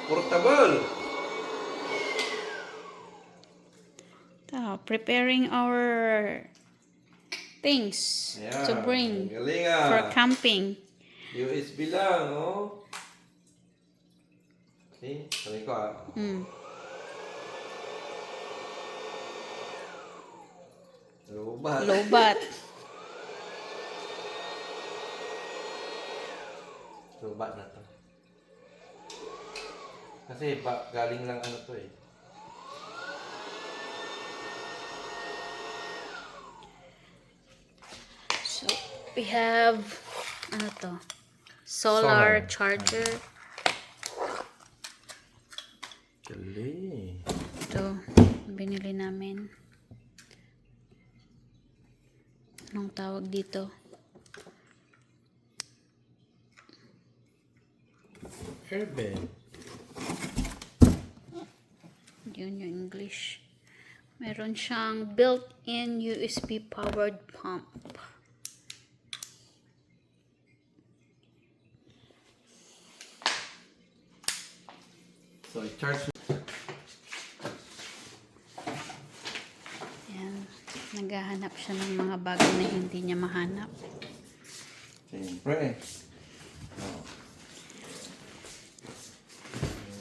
Portable. Preparing our things Ayan. to bring Galing for camping. USB lang, oh. See? Sabi ko Lobat. Lobat. Lobat na to. Kasi galing lang ano to eh. So, we have ano to? Solar charger. Galing. Ito, binili namin. Anong tawag dito? Airbag. Yun yung English. Meron siyang built-in USB powered pump. So, i-charge. Yan. Naghahanap siya ng mga bagay na hindi niya mahanap. Siyempre.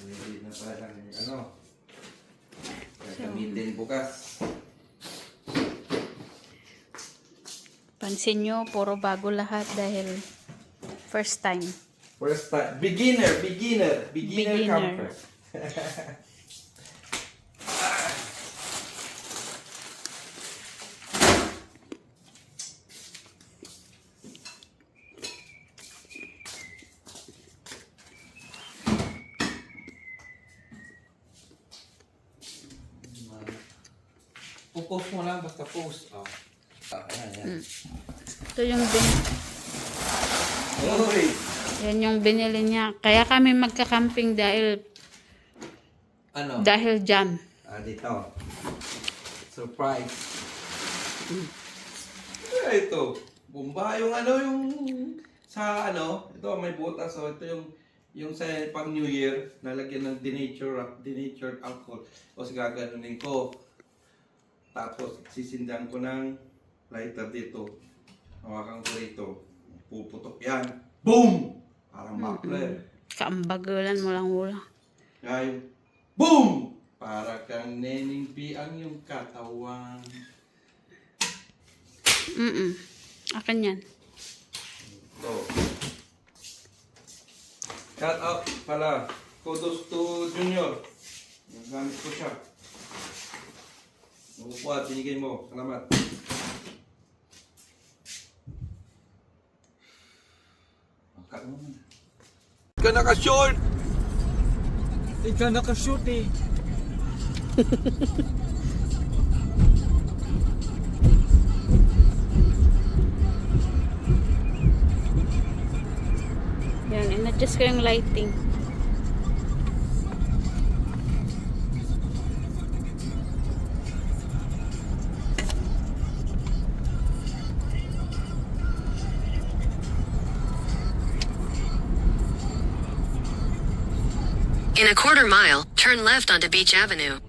Hindi na parang ano. Gagamitin bukas. Pansin nyo, puro bago lahat dahil first time. First time. Beginner camper. Post mo lang, basta post. Oh. Ayan. Ito yung Uy! yan yung binili niya. Kaya kami magka-camping dahil Ano? jam. Dito. Surprise. Ito. Bomba yung yung sa ito may butas. So ito yung sa pang New Year, nalagyan ng denatured alcohol. O gaganunin ko. Tapos sisindan ko ng lighter dito. Hawakan ko rito. Puputok yan. Boom! Parang muffler. Kaambagalan mo lang wala. Kaya yung boom! Para kang Neneng P ang yung katawan. Akin yan. So, shout out pala. Kudos to Junior. Nagamit ko siya. Upuan, binigay mo. Salamat. Angkat mo na. Ka naka-short! Ikaw nakashoot eh. Yan, in-adjust ko yung lighting. In a quarter mile, turn left onto Beach Avenue.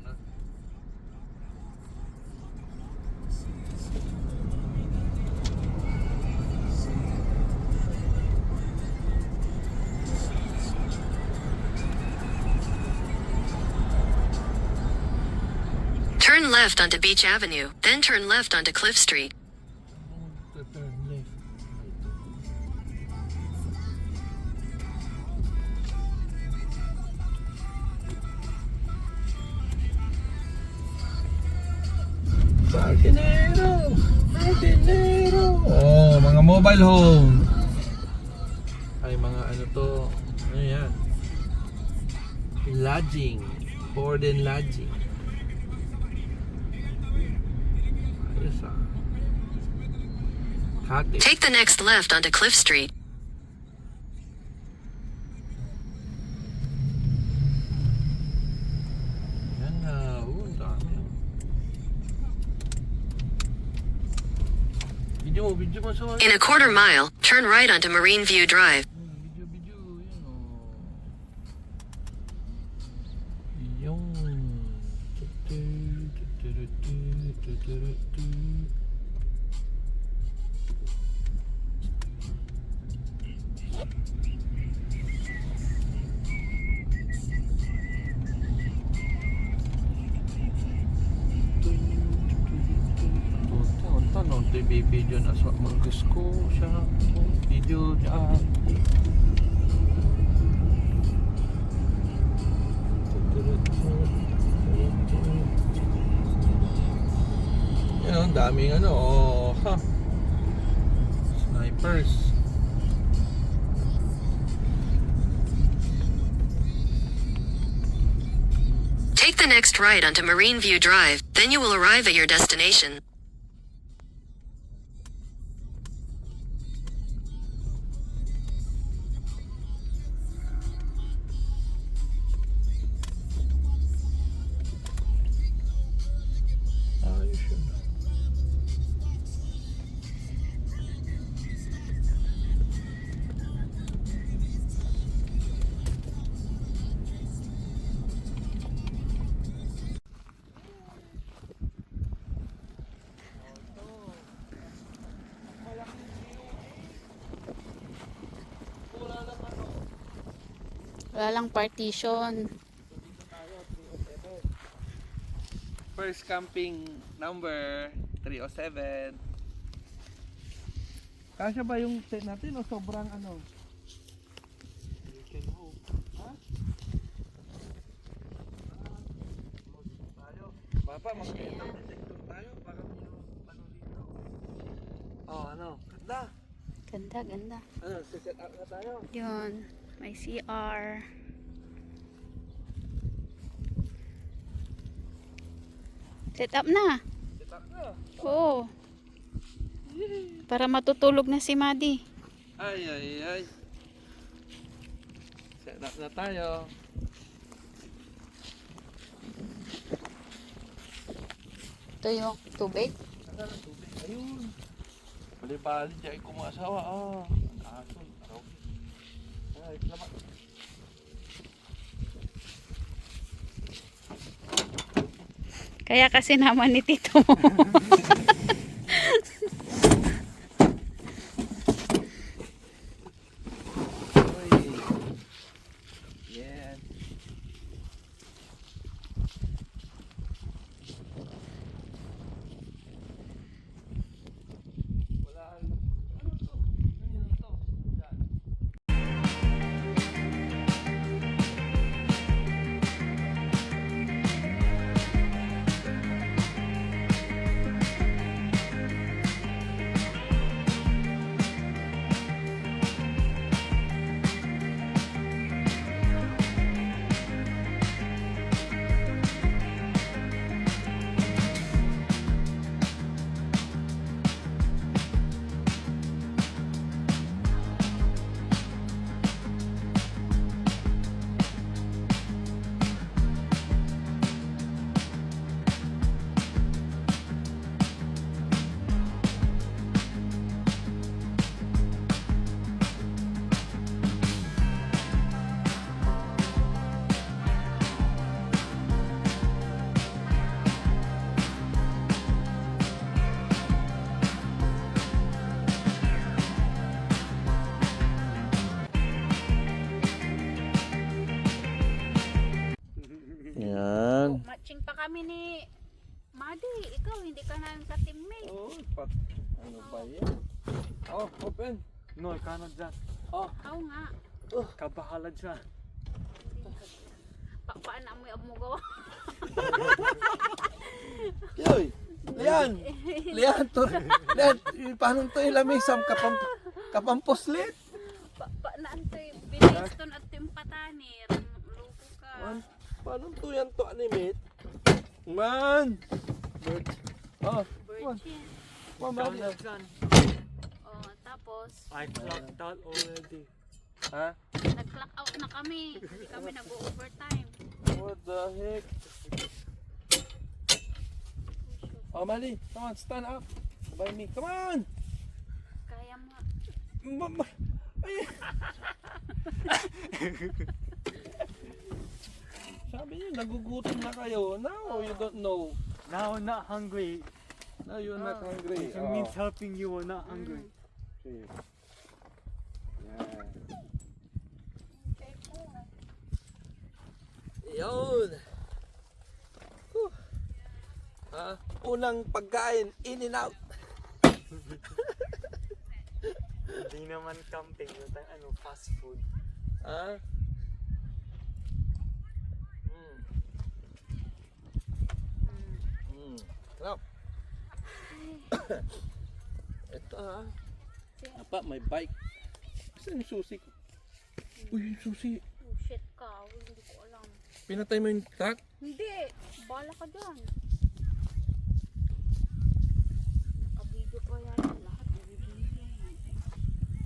Turn left onto Beach Avenue, then turn left onto Cliff Street. Turn left. Jardinero! Jardinero! Oh, mga mobile home. Ay, mga ano to. Ano yan? Lodging. Board and lodging. Ayos ah. Cottage. Take the next left onto Cliff Street. Yan na. Ang dami. Video mo sa In a quarter mile, turn right onto Marine View Drive. Video, yan o. Yung... Tanong ito yung video na sa mga ko siya. Video dyan. Yan ang daming ano, oh, ha. Snipers. Take the next right onto Marine View Drive, then you will arrive at your destination. Ayos yun. Wala lang partition. First camping number 307. Kasya ba yung tent natin o sobrang ano? You can hope. Ha? Tayo. Papa, mag-metal detector tayo. Baka may ano dito. Oh, ano? Ganda. Ganda, ganda. Ano, set up na tayo. Yun. May CR. Set up na. Set up na. Oo. Para matutulog na si Madi. Ay, ay, ay. Set up na tayo. Ito yung tubig. Saan ang tubig? Ayun. Bali-bali dyan ko mga asawa. Oh, ang aso. Araw. Ay, salamat. Kaya kasi naman ni Tito mo. Uy. Yan. Wala. Ano to? Ano to? Yan. Yan. Matching pa kami ni Madi. Ikaw, hindi ka namin ka-teammate. Oh, ano ba yan? Oh, open. No, ikaw dyan. Oh, Oo nga. Kabahala dyan. Pakpaan na mo yung gawa. yoy. Lian. Lian to. Lian, paano to ilamisam kapampuslit? Pakpaan to yung biniston at yung patanir. Lupo ka. Paano to yan to animate? Man. Bird. Oh, Virgin. man. Dyan. Oh, tapos, I clocked out already. Ha? nag-clock out na kami. Hindi kami nag-overtime. What the heck? Oh, Mali, come on, stand up. By me, come on. Kaya mo. Mama. Ay. Sabi niyo, nagugutom na kayo. Now you don't know. Now not hungry. Now you're not hungry. It means helping you are not hungry. Okay. Yan. Yun. Unang pagkain, in and out. Hindi naman camping, ano, fast food. Ah. Sarap. Ito Apa, may bike. Saan yung susi ko? Uy, yung susi. Oh, shit ka. Hindi ko alam. Pinatay mo yung truck? Hindi. Bala ka dyan. Nakabidyo pa yan. Lahat nabibigyan.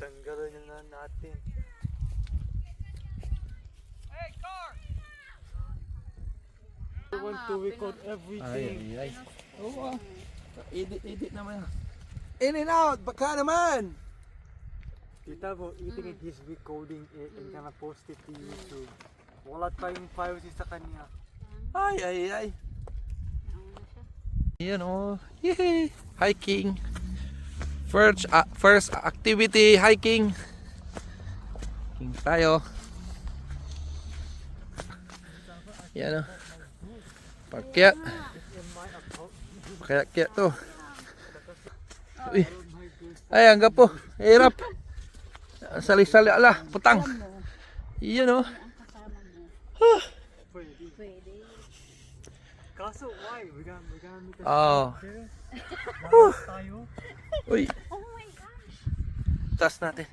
Tanggalan na natin. I want to record everything. Ay. Oo Edit naman. In and out, baka naman. Kita mo, eating and he's recording it and gonna post it to YouTube. Wala tayong privacy sa kanya. Ay. Yan Yay! Hiking. First activity, hiking. Hiking tayo. Yan Pakyat. Pakyat to. Uy. Ay, ang gapo. Hirap. Sali-sali ala, putang. Iyan Pwede. Kaso, why? We're gonna make a Oh. tayo. Uy, Oh my gosh. taas natin.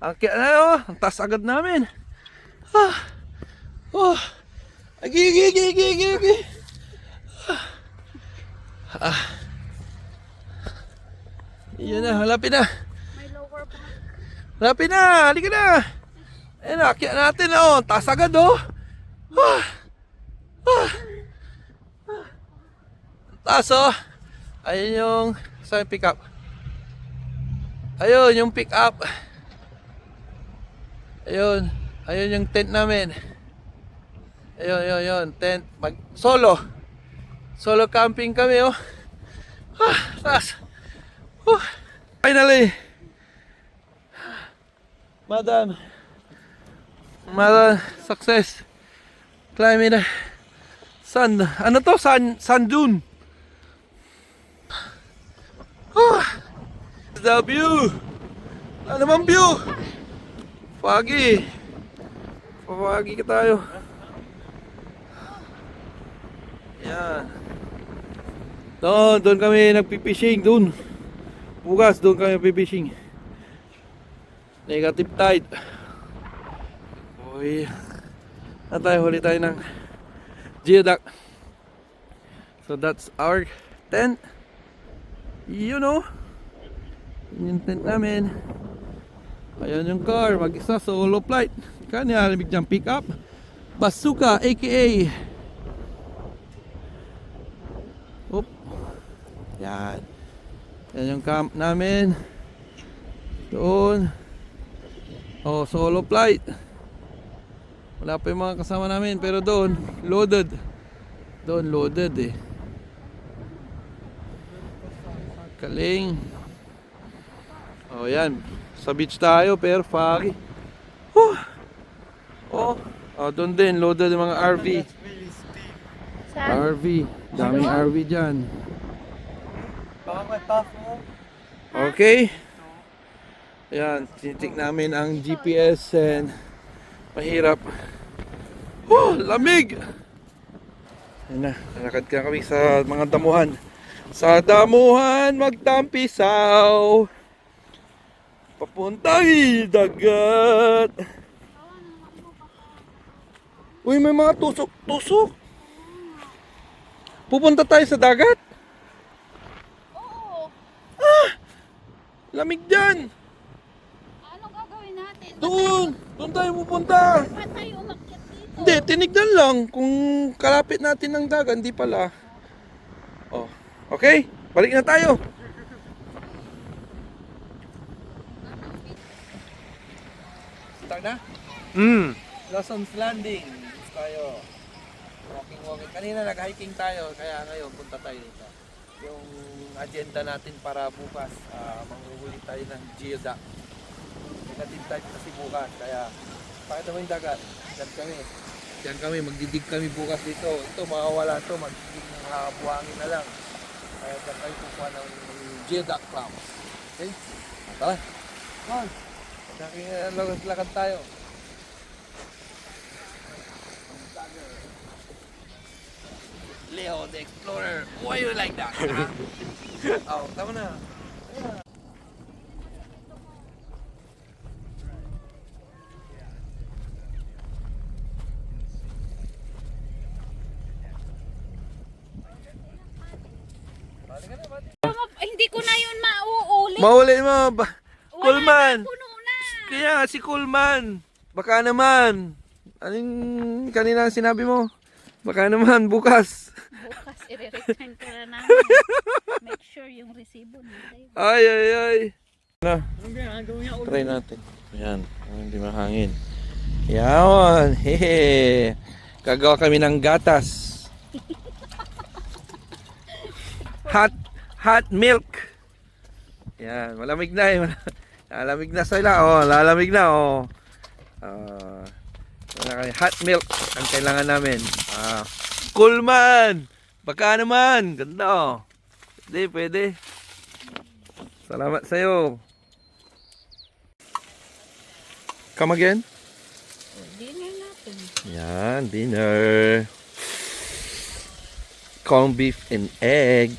Ang kaya na ang taas agad namin. Agi. Iyan na, halapin na. May lower pa. Halapin na, halika na. Ayan na, kaya natin taas agad Taas Ayun yung sa pick up. Ayun yung pick up. Ayun yung tent namin. Ayun, tent. Solo camping kami taas. Finally. Madam, success. Climbing the sand. Ano to? Sand dune. The view. Ano naman view? Foggy ka tayo. Yan. Doon kami nagpipishing doon. Bukas doon kami nagpipishing. Negative tide. Uy. Huli tayo ng geoduck. So that's our tent. Yung tent namin. Ayan yung car, mag-isa solo flight. Kanya lamig dyan pick up. Bazooka aka Yan. Yan yung camp namin. Doon. Solo flight. Wala pa yung mga kasama namin, pero doon loaded. Doon loaded Kaling. Yan. Sa beach tayo, pero foggy. Doon din loaded yung mga RV. RV. Daming RV dyan. Baka may puff mo. Okay. Ayan, tinitik namin ang GPS and mahirap. Lamig! Ayan na, nalakad ka kami sa mga damuhan. Sa damuhan magtampisaw. Papuntang dagat. Uy, may mga tusok-tusok. Pupunta tayo sa dagat? Oo. Lamig dyan. Ano gagawin natin? Doon tayo pupunta. Ba't tayo umakyat dito? Hindi, tinignan lang kung kalapit natin ng dagat, hindi pala. Okay, balik na tayo. Start na? Lawson's Landing. tayo. Walking. Kanina nag-hiking tayo, kaya ngayon punta tayo dito. Yung agenda natin para bukas, manguhuli tayo ng geoduck. Negative type kasi bukas, kaya pakita mo yung dagat. Diyan kami, magdidig kami bukas dito. Ito, makawala ito, magdidig ng buhangin na lang. Kaya diyan tayo kukuha ng geoduck clam. Okay? Tara. On. Lakad tayo. Leo the Explorer, why you like that? Oh, tama na. Hindi ko na yun mauuli. Mauli mo, Coolman. Puno na. Kaya si Coolman. Baka naman. Anong kanina sinabi mo? Baka naman bukas. Bukas i-return ko na namin. Make sure yung resibo natin. Ay. Na. Try natin. Ayan. Hindi mahangin. Yan. Hehe. Gagawa kami ng gatas. Hot milk. Yan. Malamig na eh. Lalamig na sila. Oh, lalamig na. Oh. Hot milk ang kailangan namin. Coolman. Baka naman. Ganda oh. Pwede. Salamat sa'yo. Come again? Dinner natin. Yan, dinner. Corned beef and egg.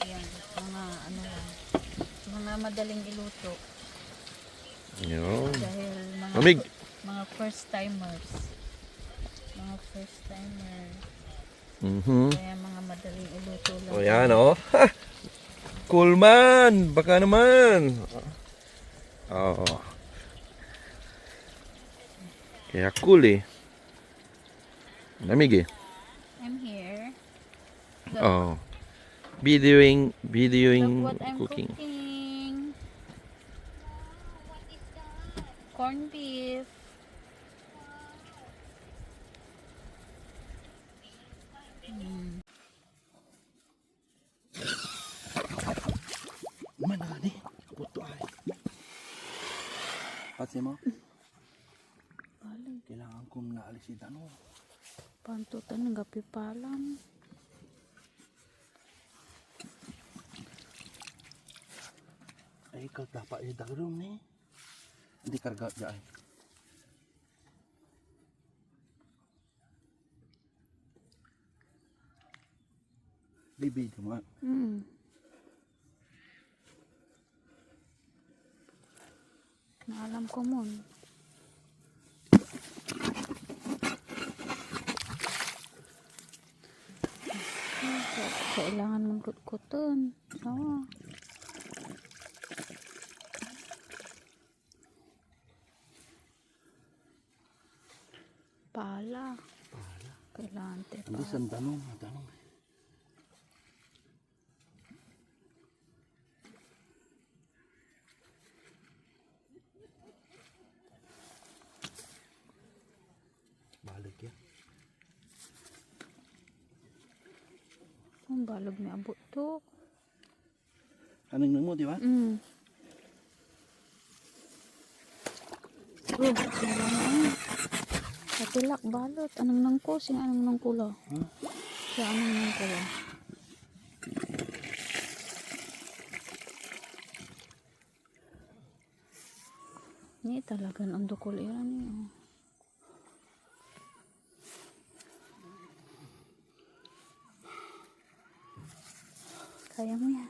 Yan, mga ano lang. Mga madaling iluto. Yun. Dahil Lamig. mga first timers. Mhm. Kaya mga madaling iluto lang. O yan oh. Coolman. Baka naman. Oo. Kaya cool eh. Lamig eh. I'm here. Oh. Videoing Look what I'm cooking. cooking. Corned beef. Mana ni? Puto ay. Pati mo? Kailangan kong naalis si Dano. Pantutan ng gapi palam. Ay, ikaw dapat yung dagrum ni. Hindi karga dyan. Bibi cuma. Naalam ko mon. Kailangan mong kutkutan. Sawa. Pala. Kailangan te Hindi pala. sandanong. Balik ya. Ang balog na abot to. Anong namo, di ba? Katilak balot. Anong nangko? Siya anong nangkulo? Siya anong nangkulo? Ni talagang ang dukol iran niyo. Kaya mo yan.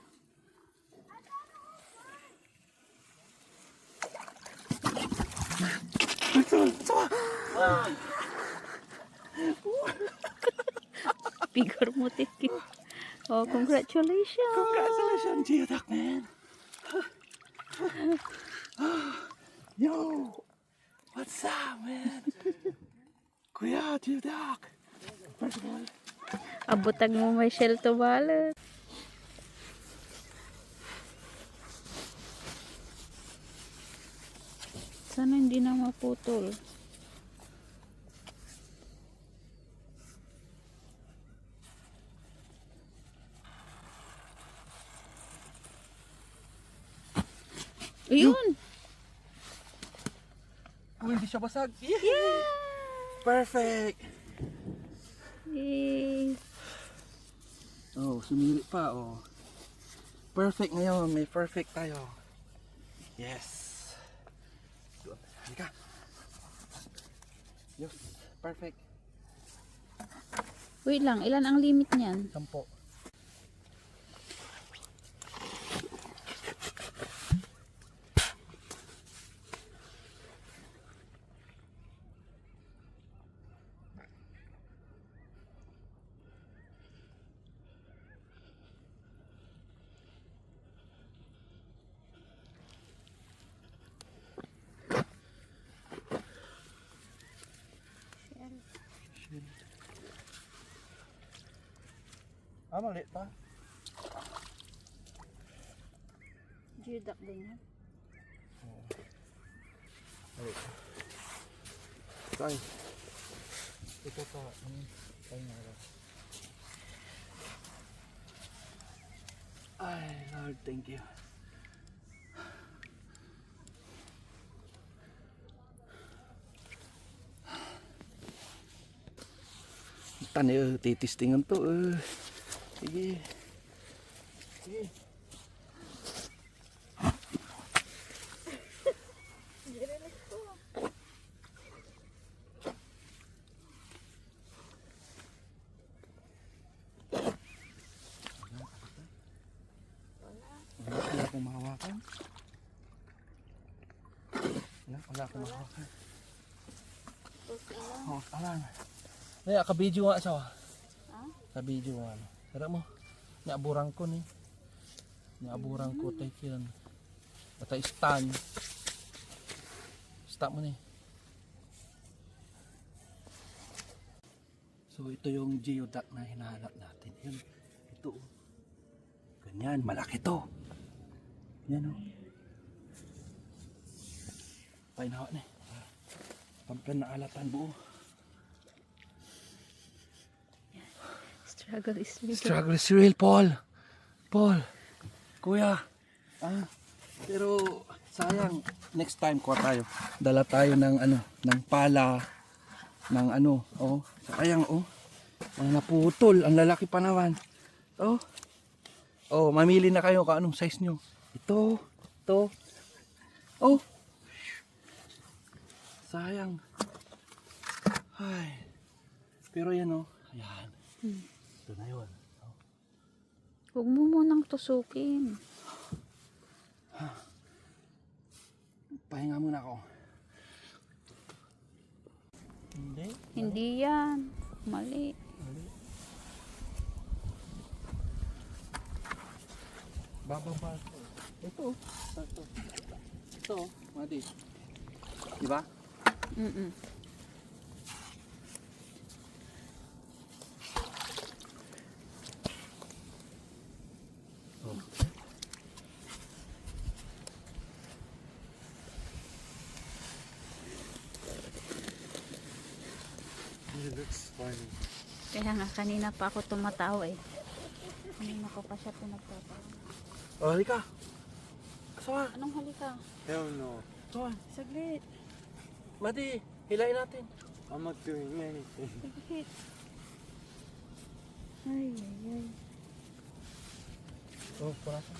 Figure mo tiki. Oh, congratulations. Congratulations, Geoduck, man. Yo, what's up, man? Kuya, Geoduck. First of all, Abutag mo may shell to balot. Sana hindi na maputol. Ayun! Oh, hindi siya basag. Yeah! Perfect! Eh, Oh, sumili pa, oh. Perfect ngayon, may perfect tayo. Yes. Good. Halika. Yes, perfect. wait lang, ilan ang limit niyan? 10. Ah, maliit pa. Geoduck din yan. Tay. Ito pa. Tay nga lang. Ay, Lord, thank you. Tani, titistingan to. Sige. Sige. Wala akong mahawakan. Wala akong mahawakan. Oh, alam. Naya, ka-video nga siya. Ka-video nga. Tara mo. Niaburang ko ni. Niaburang ko tayo kilan. Bata stand. Stop mo ni. So ito yung geoduck na hinahanap natin. Yan. Ito. Ganyan. Malaki to. Yan o. Painawa ni. Pampan na alatan buo. Struggle is real. Struggle is real, Paul. Paul. Kuya. Pero sayang, next time kuha tayo. Dala tayo ng ano, ng pala, ng ano, oh. Sayang, oh. Mga naputol, ang lalaki pa naman. Oh. Oh, mamili na kayo kung anong size nyo. Ito, ito. Oh. Sayang. Ay. Pero yan, oh. Ayan. Ito na yun. Huwag mo munang tusukin. Pahinga muna ako. Hindi. Hindi yan. Mali. Bababa ito. Ito. Ito. Ito. Madi. Diba? Mm-mm. It looks funny. Kaya nga, kanina pa ako tumatawa eh. Kanina ko pa siya pinagtatawa. Oh, halika. Saan? Anong halika? Hell no. Saan? Saglit. Madi, hilain natin. I'm not doing anything. Saglit. Ay, ay, ay. Oh, purasan.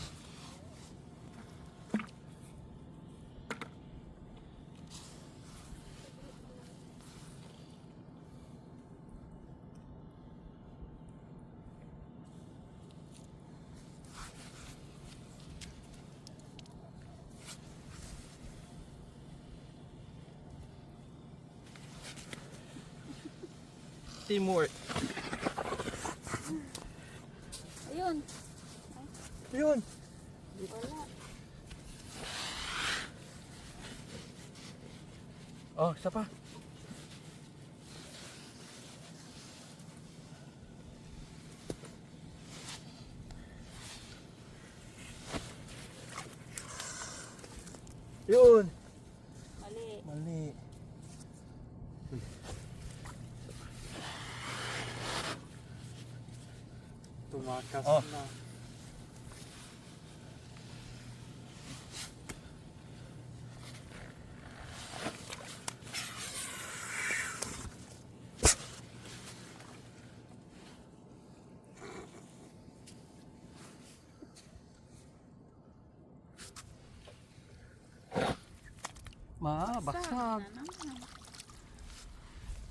Teamwork. Ayun. Yun. Wala. Oh, isa pa. Yun. Mali. Mali. Tumakas Oh. na.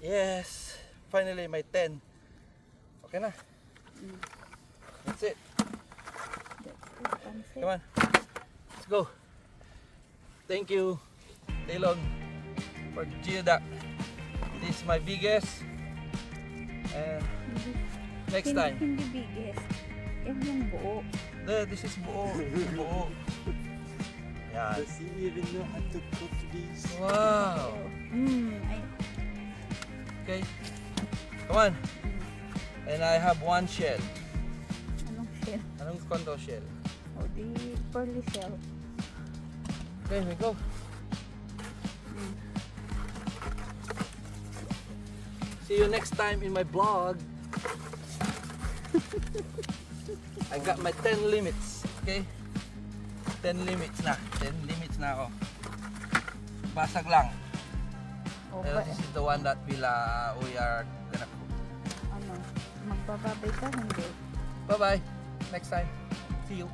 Yes, finally my 10. Okay na. That's it. Come on. Let's go. Thank you, Taylon, for geoduck. This is my biggest. And next time. Hindi biggest. Yan yung buo. This is buo. Buo. Yan. Does he even know how to cook these? Wow. Ay, Okay. Come on. And I have one shell. anong shell? Anong kondo shell? O di pearly shell. Okay, we go. See you next time in my vlog. I got my 10 limits. Okay? 10 limits na. 10 limits na ako. Basag lang. O Pero this is the one that we are gonna cook. ano, magbababay ka, hindi. Bye bye. Next time. See you.